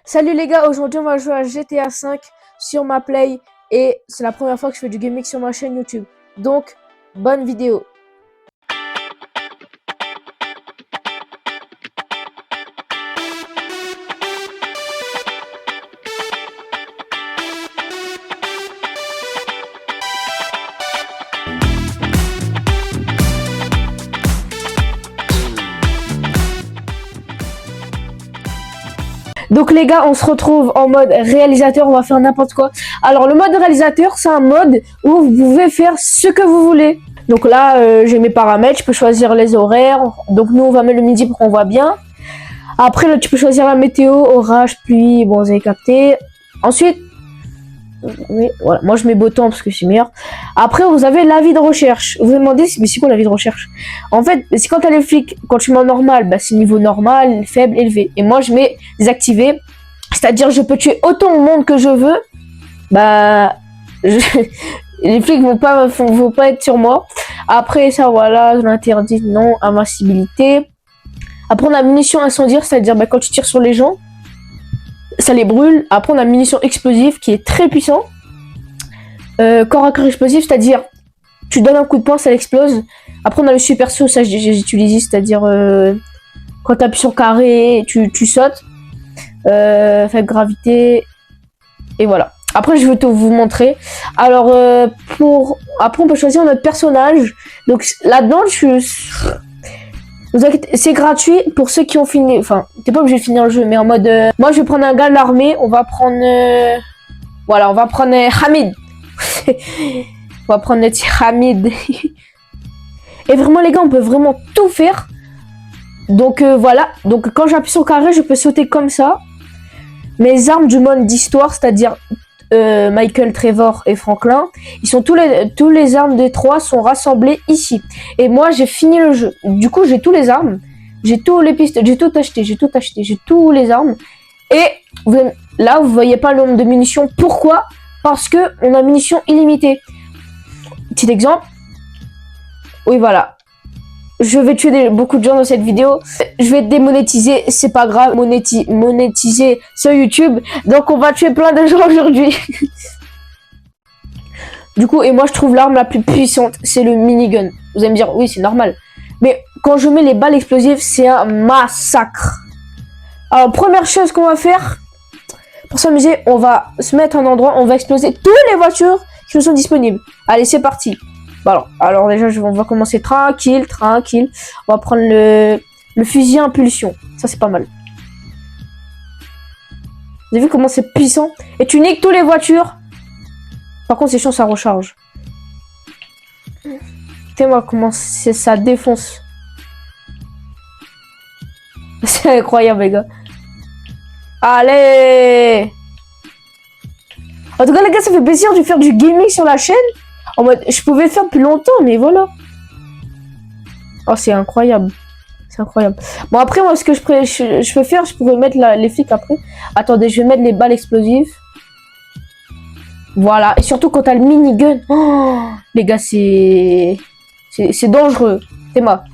Salut les gars, aujourd'hui on va jouer à GTA 5 sur ma Play et c'est la première fois que je fais du gaming sur ma chaîne YouTube. Donc, bonne vidéo. Donc les gars, on se retrouve en mode réalisateur, on va faire n'importe quoi. Alors le mode réalisateur, c'est un mode où vous pouvez faire ce que vous voulez. Donc là, j'ai mes paramètres, je peux choisir les horaires. Donc nous, on va mettre le midi pour qu'on voit bien. Après, là, tu peux choisir la météo, orage, pluie, bon, vous avez capté. Ensuite, oui, voilà, moi je mets beau temps parce que c'est meilleur. Après, vous avez l'avis de recherche. Vous vous demandez, mais c'est quoi l'avis de recherche? En fait, c'est quand t'as les flics, quand tu mets en normal, bah, c'est niveau normal, faible, élevé. Et moi, je mets désactivé. C'est-à-dire, je peux tuer autant de monde que je veux. Bah, les flics vont pas être sur moi. Après, ça, voilà, je l'interdis, non, invincibilité. Après, on a munitions incendiaires, c'est-à-dire, bah, quand tu tires sur les gens, ça les brûle. Après, on a munitions explosives qui est très puissant. Corps à corps explosif, c'est-à-dire, tu donnes un coup de poing, ça l'explose. Après, on a le super saut, ça j'ai utilisé, c'est-à-dire, quand tu appuies sur carré, tu sautes. Faible gravité. Et voilà. Après, je vais tout vous montrer. Alors, après, on peut choisir notre personnage. Donc, là-dedans, c'est gratuit pour ceux qui ont fini. Enfin, t'es pas obligé de finir le jeu, mais en mode. Moi, je vais prendre un gars de l'armée. On va prendre. Voilà, on va prendre Hamid. On va prendre notre Hamid. Et vraiment, les gars, on peut vraiment tout faire. Donc, voilà. Donc, quand j'appuie sur carré, je peux sauter comme ça. Mes armes du mode d'histoire, c'est-à-dire Michael, Trevor et Franklin, ils sont tous les armes des trois sont rassemblées ici. Et moi, j'ai fini le jeu. Du coup, j'ai tous les armes, j'ai tous les pistes, j'ai tout acheté, j'ai tous les armes. Et là, vous voyez pas le nombre de munitions. Pourquoi? Parce que on a munitions illimitées. Petit exemple. Oui, voilà. Je vais tuer beaucoup de gens dans cette vidéo. Je vais être démonétisé, c'est pas grave. Monétiser sur YouTube. Donc on va tuer plein de gens aujourd'hui. Du coup, et moi je trouve l'arme la plus puissante, c'est le minigun. Vous allez me dire, oui c'est normal. Mais quand je mets les balles explosives, c'est un massacre. Alors première chose qu'on va faire, pour s'amuser, on va se mettre à un endroit, on va exploser toutes les voitures qui sont disponibles. Allez, c'est parti. Bon, alors déjà, on va commencer tranquille. On va prendre le fusil à impulsion. Ça, c'est pas mal. Vous avez vu comment c'est puissant? Et tu niques toutes les voitures. Par contre, c'est chiant, ça recharge. Écoutez-moi comment ça défonce. C'est incroyable, les gars. Allez! En tout cas, les gars, ça fait plaisir de faire du gaming sur la chaîne. En mode, je pouvais le faire depuis longtemps, mais voilà. Oh, c'est incroyable. C'est incroyable. Bon, après, moi, ce que je peux faire, je pourrais mettre les flics après. Attendez, je vais mettre les balles explosives. Voilà. Et surtout, quand t'as le minigun. Oh, les gars, c'est dangereux. C'est moi.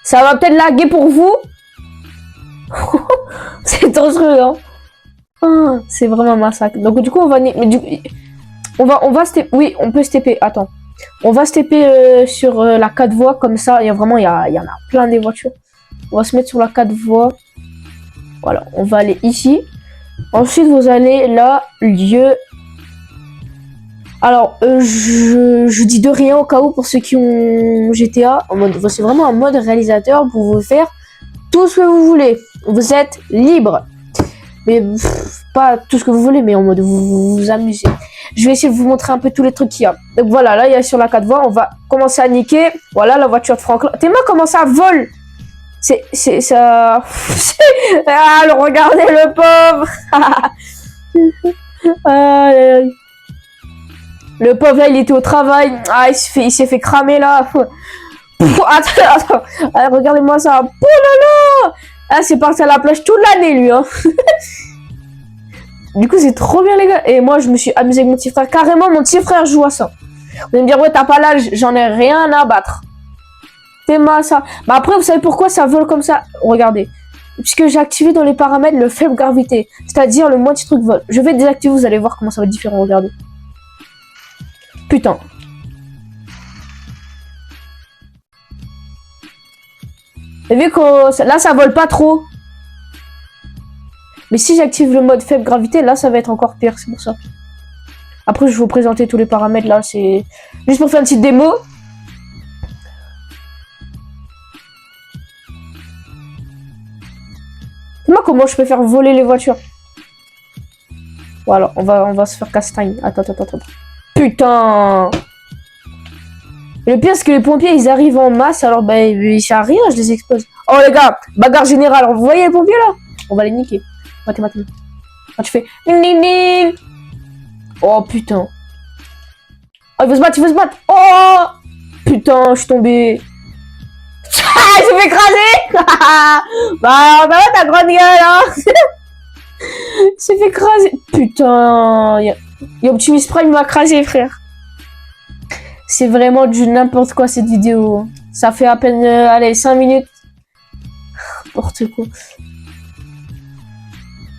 Ça va peut-être laguer pour vous. C'est dangereux, hein. Oh, c'est vraiment un massacre. Donc, du coup, on va... On va step... Oui, on peut stepper. Attends. On va stepper sur la 4 voies. Comme ça, il y en a plein des voitures. On va se mettre sur la 4 voies. Voilà, on va aller ici. Ensuite, vous allez là, lieu. Alors, je dis de rien au cas où pour ceux qui ont GTA. En mode, c'est vraiment un mode réalisateur pour vous faire tout ce que vous voulez. Vous êtes libre. Mais pas tout ce que vous voulez, mais en mode vous amusez. Je vais essayer de vous montrer un peu tous les trucs qu'il y a. Donc voilà, là il y a sur la 4 voies, on va commencer à niquer. Voilà la voiture de Franklin. T'es moi comment ça vole? C'est ça. Ah, regardez le pauvre. Le pauvre là, il était au travail. Ah, il s'est fait cramer là. Attends. Ah, regardez-moi ça. Oh là là. Ah, c'est parti à la plage toute l'année, lui, hein. Du coup, c'est trop bien, les gars. Et moi, je me suis amusé avec mon petit frère. Carrément, mon petit frère joue à ça. Vous allez me dire, ouais, t'as pas l'âge. J'en ai rien à battre. C'est ma ça. Bah après, vous savez pourquoi ça vole comme ça? Regardez. puisque j'ai activé dans les paramètres le faible gravité, c'est-à-dire le moitié truc vol. Je vais désactiver, vous allez voir comment ça va être différent, regardez. Putain. Et vu que là ça vole pas trop. Mais si j'active le mode faible gravité, là ça va être encore pire, c'est pour ça. Après je vais vous présenter tous les paramètres là, c'est juste pour faire une petite démo. Dis-moi comment je peux faire voler les voitures. Voilà, on va se faire castagne. Attends. Putain. Et le pire, c'est que les pompiers, ils arrivent en masse, alors ben, ils servent à rien, je les explose. Oh les gars, bagarre générale, vous voyez les pompiers là? On va les niquer. Maté. Ah, tu fais... Oh putain. Oh, il veut se battre. Oh putain, je suis tombé. Il s'est fait écraser. Bah, ta grande gueule, hein. Il s'est fait écraser. Putain. Yo, Optimus Prime m'a écrasé, frère. C'est vraiment du n'importe quoi cette vidéo. Ça fait à peine, allez, 5 minutes. N'importe quoi.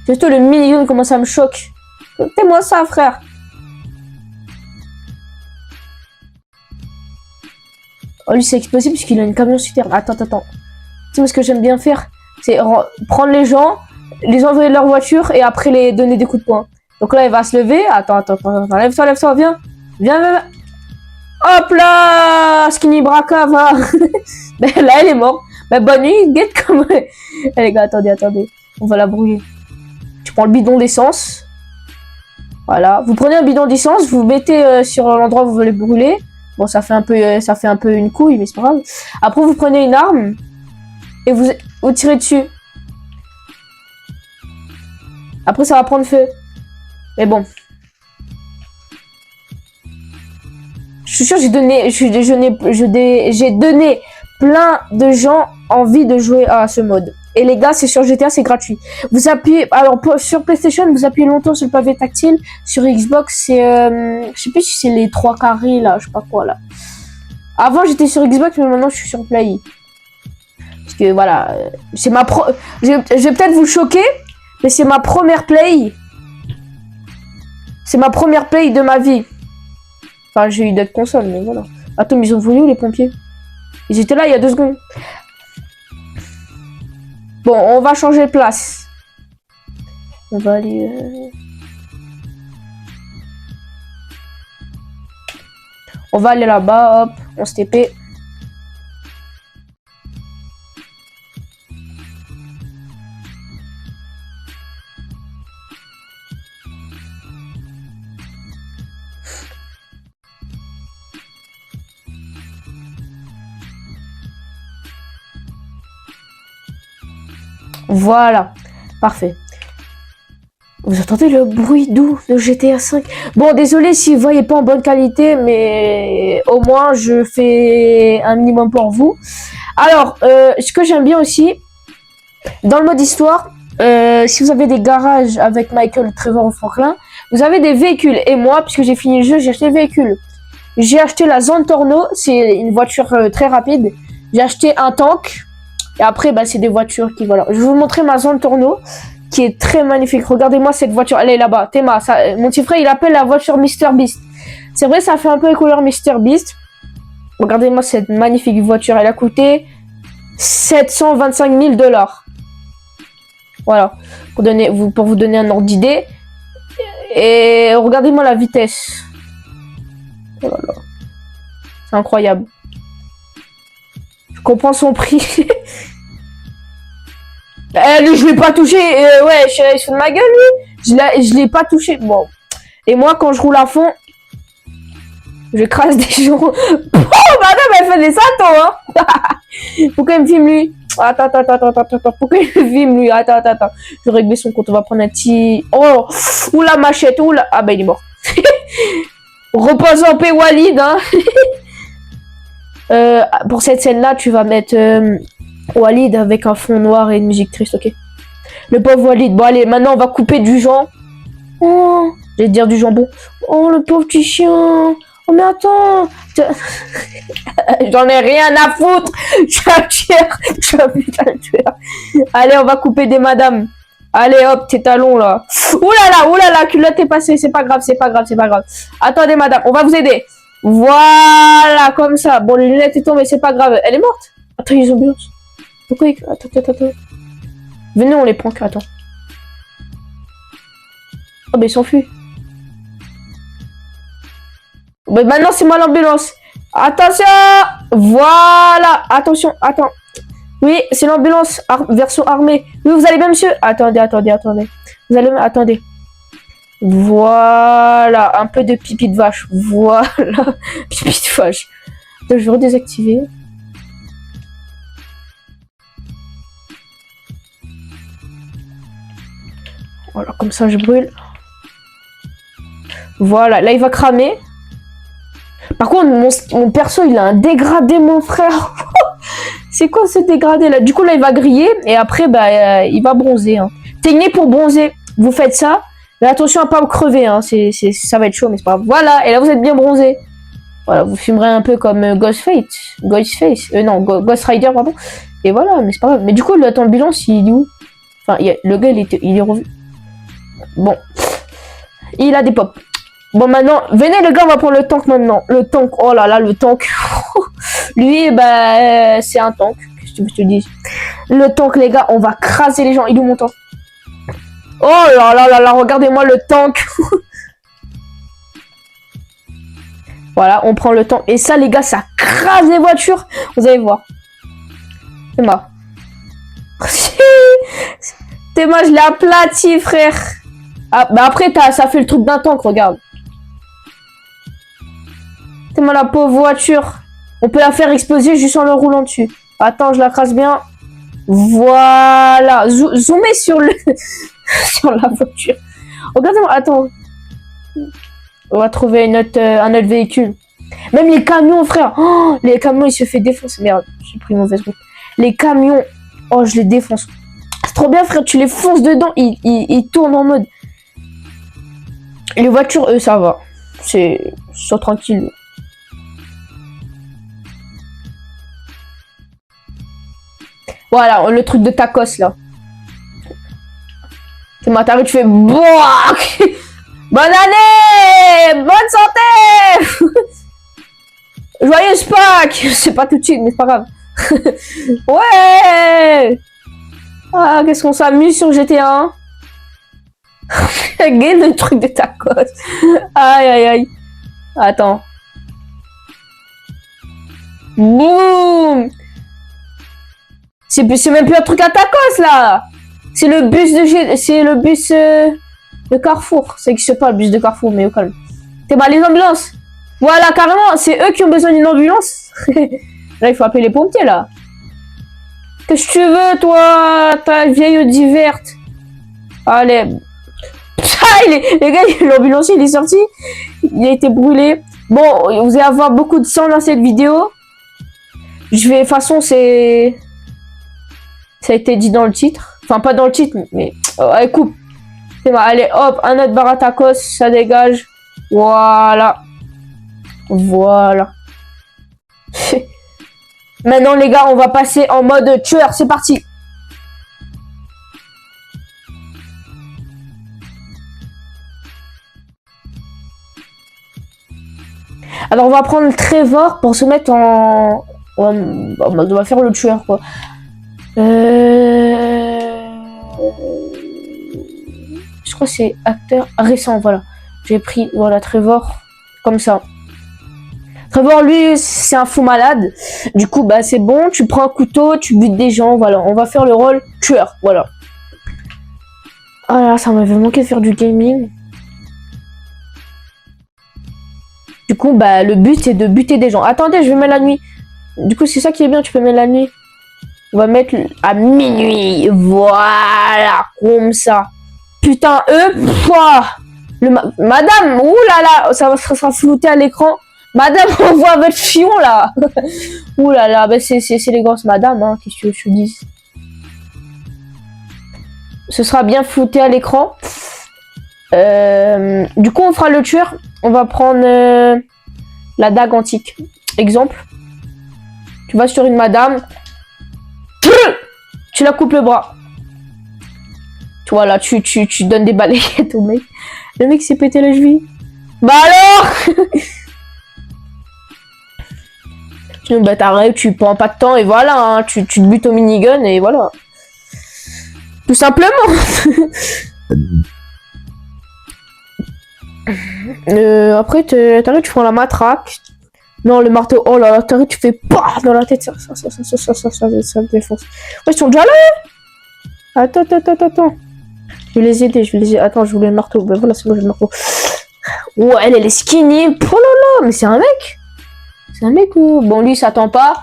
Surtout le million, comment ça me choque. Fais-moi ça, frère. Oh, lui, c'est explosif puisqu'il a une camion super. Attends. Tu sais, ce que j'aime bien faire, c'est prendre les gens, les envoyer de leur voiture et après les donner des coups de poing. Donc là, il va se lever. Attends. Lève-toi, viens. Viens. Hop là, Skinny Braca, va. Là, elle est morte. Mais bonne nuit, guette comme... Eh les gars, attendez. On va la brûler. Tu prends le bidon d'essence. Voilà. Vous prenez un bidon d'essence, vous mettez sur l'endroit où vous voulez brûler. Bon, ça fait un peu une couille, mais c'est pas grave. Après, vous prenez une arme et vous tirez dessus. Après, ça va prendre feu. Mais bon. Je suis sûr, j'ai donné plein de gens envie de jouer à ce mode. Et les gars, c'est sur GTA, c'est gratuit. Vous appuyez, alors sur PlayStation, vous appuyez longtemps sur le pavé tactile. Sur Xbox, c'est, je sais plus si c'est les 3 carrés là, je sais pas quoi là. Avant, j'étais sur Xbox, mais maintenant, je suis sur Play. Parce que voilà, c'est ma je vais peut-être vous choquer, mais c'est ma première Play. C'est ma première Play de ma vie. Enfin, j'ai eu d'autres consoles, mais voilà. Attends, mais ils ont voulu où les pompiers? Ils étaient là il y a 2 secondes. Bon, on va changer de place. On va aller... On va aller là-bas, hop, on se TP. Voilà, parfait. Vous entendez le bruit doux de GTA 5? Bon, désolé si vous voyez pas en bonne qualité, mais au moins je fais un minimum pour vous. Alors, ce que j'aime bien aussi, dans le mode histoire, si vous avez des garages avec Michael, Trevor ou Franklin, vous avez des véhicules. Et moi, puisque j'ai fini le jeu, j'ai acheté des véhicules. J'ai acheté la Zentorno, c'est une voiture très rapide. J'ai acheté un tank. Et après, bah, c'est des voitures qui, voilà. Je vais vous montrer ma Zentorno, qui est très magnifique. Regardez-moi cette voiture. Elle est là-bas. Théma, ça, mon petit frère, il appelle la voiture Mr Beast. C'est vrai, ça fait un peu les couleurs Mr Beast. Regardez-moi cette magnifique voiture. Elle a coûté 725 000 $. Voilà. Pour vous donner un ordre d'idée. Et regardez-moi la vitesse. Oh là là. C'est incroyable. Je comprends son prix. Lui, je l'ai pas touché. Ouais, il se fout de ma gueule, lui. Je l'ai pas touché. Bon. Et moi, quand je roule à fond, je crase des gens. Oh, madame, elle fait des saltos, hein. Pourquoi il me filme, lui? Attends. Pourquoi il me filme, lui? Attends. Je vais régler son compte. On va prendre un petit... Oh, oula, machette, oula. Ah, bah, il est mort. Repose en paix, Walid, hein. Pour cette scène-là, tu vas mettre Walid avec un fond noir et une musique triste, ok? Le pauvre Walid. Bon, allez, maintenant, on va couper du jambon. Oh, je vais dire du jambon. Oh, le pauvre petit chien. Oh mais attends. J'en ai rien à foutre. Je suis un tueur. Je suis un putain de tueur. Allez, on va couper des madames. Allez hop, tes talons là. Oulala, culotte est passée. C'est pas grave, c'est pas grave, c'est pas grave. Attendez madame, on va vous aider. Voilà, comme ça. Bon, les lunettes est tombée, c'est pas grave. Elle est morte. Attends, ils ont ambulance. Pourquoi attends. Venez, on les prend. Attends. Oh, mais ils s'enfuient. Bah, maintenant, c'est moi l'ambulance. Attention. Voilà. Attention, attends. Oui, c'est l'ambulance version armée. Oui, vous allez bien, monsieur? Attendez. Vous allez... Attendez. Voilà. Un peu de pipi de vache. Voilà. Pipi de vache. Attends, je vais redésactiver. Voilà, comme ça, je brûle. Voilà, là, il va cramer. Par contre, mon perso, il a un dégradé, mon frère. C'est quoi ce dégradé là? Du coup là il va griller et après bah il va bronzer. Hein. Technique pour bronzer, vous faites ça, mais attention à pas vous crever, hein. Ça va être chaud mais c'est pas grave. Voilà, et là vous êtes bien bronzé. Voilà, vous filmerez un peu comme Ghostface, Ghost Rider pardon. Et voilà, mais c'est pas grave. Mais du coup l'ambulance il est où? Enfin le gars il est revu. Bon, il a des pops. Bon maintenant, venez les gars, on va prendre le tank maintenant. Le tank, oh là là, le tank. Lui, bah, c'est un tank. Qu'est-ce que tu veux que je te dise? Le tank, les gars, on va craser les gens. Il est où mon tank? Oh là là là, regardez-moi le tank. Voilà, on prend le tank. Et ça, les gars, ça crase les voitures. Vous allez voir. C'est moi. C'est moi, je l'ai aplati, frère. Ah, bah après, ça fait le truc d'un tank, regarde. C'est moi la pauvre voiture. On peut la faire exploser juste en le roulant dessus. Attends, je la crase bien. Voilà. Zoomez sur le... sur la voiture. Regardez-moi, attends. On va trouver un autre véhicule. Même les camions, frère. Oh, les camions, ils se fait défoncer. Merde, j'ai pris une mauvaise route. Les camions. Oh, je les défonce. C'est trop bien, frère. Tu les fonces dedans. Ils tournent en mode. Les voitures, eux, ça va. C'est tranquille. Voilà, le truc de tacos, là. C'est moi, t'arrives, tu fais... Boah. Bonne année. Bonne santé. Joyeuse Pâques. C'est pas tout de suite, mais c'est pas grave. Ouais. Ah, qu'est-ce qu'on s'amuse sur GTA. Regarde le truc de tacos. Aïe. Attends. Boum. C'est même plus un truc à tacos là. C'est le bus de Carrefour. Ça n'existe pas le bus de Carrefour, mais au calme. T'es mal les ambulances. Voilà, carrément, c'est eux qui ont besoin d'une ambulance. Là, il faut appeler les pompiers là. Qu'est-ce que tu veux, toi, ta vieille Audi verte? Allez. Les gars, l'ambulancier il est sorti. Il a été brûlé. Bon, vous allez avoir beaucoup de sang dans cette vidéo. Je vais, de toute façon, c'est... Ça a été dit dans le titre. Enfin, pas dans le titre, mais... allez, coupe. C'est bon, allez, hop, un autre bar à tacos, ça dégage. Voilà. Voilà. Maintenant, les gars, on va passer en mode tueur. C'est parti. Alors, on va prendre le Trevor pour se mettre en... On va faire le tueur, quoi. Je crois que c'est acteur récent, voilà. J'ai pris, voilà, Trevor, comme ça. Trevor, lui, c'est un fou malade. Du coup, bah, c'est bon. Tu prends un couteau, tu butes des gens, voilà. On va faire le rôle tueur, voilà. Ah là, ça m'avait manqué de faire du gaming. Du coup, bah, le but, c'est de buter des gens. Attendez, je vais mettre la nuit. Du coup, c'est ça qui est bien, tu peux mettre la nuit. On va mettre à minuit. Voilà, comme ça. Putain, Madame, oulala, ça sera flouté à l'écran. Madame, on voit votre fion, là. Oulala, bah c'est les grosses madames, hein, qu'est-ce que je te dis. Ce sera bien flouté à l'écran. Du coup, on fera le tueur. On va prendre... La dague antique. Exemple. Tu vas sur une madame. Tu la coupes le bras. Voilà, tu donnes des balayettes au mec. Le mec s'est pété la cheville. Bah alors sinon, bah t'arrêtes, tu prends pas de temps et voilà, hein, tu te butes au minigun et voilà. Tout simplement. Après, t'arrêtes, tu prends la matraque. Non, le marteau, oh là là, t'arrêtes, tu fais PAH dans la tête, ça me défonce. Ouais, ils sont déjà là. Attends. Je vais les aider, Attends, je voulais le marteau. Ben voilà, c'est bon, j'ai le marteau. Ouais, elle est skinny. Oh là là, mais c'est un mec. C'est un mec ou... Bon, lui, il s'attend pas.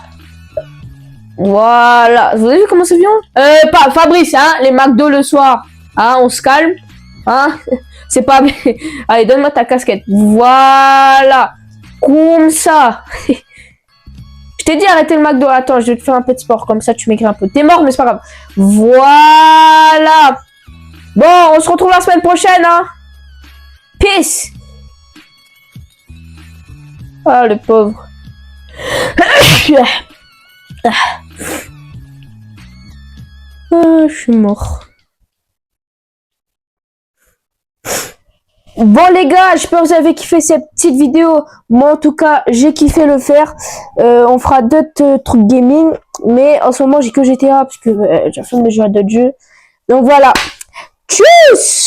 Voilà. Vous avez vu comment c'est violent? Pas Fabrice, hein, les McDo le soir. Hein, on se calme. Hein, c'est pas... Allez, donne-moi ta casquette. Voilà. Comme ça. Je t'ai dit arrêtez le McDo. Attends, je vais te faire un peu de sport. Comme ça, tu maigris un peu. T'es mort, mais c'est pas grave. Voilà. Bon, on se retrouve la semaine prochaine, hein. Peace. Ah, le pauvre. Ah, je suis mort. Bon les gars, j'espère que vous avez kiffé cette petite vidéo. Moi en tout cas, j'ai kiffé le faire. On fera d'autres trucs gaming. Mais en ce moment, j'ai que GTA parce que j'ai la flemme de jouer à d'autres jeux. Donc voilà. Tchuss!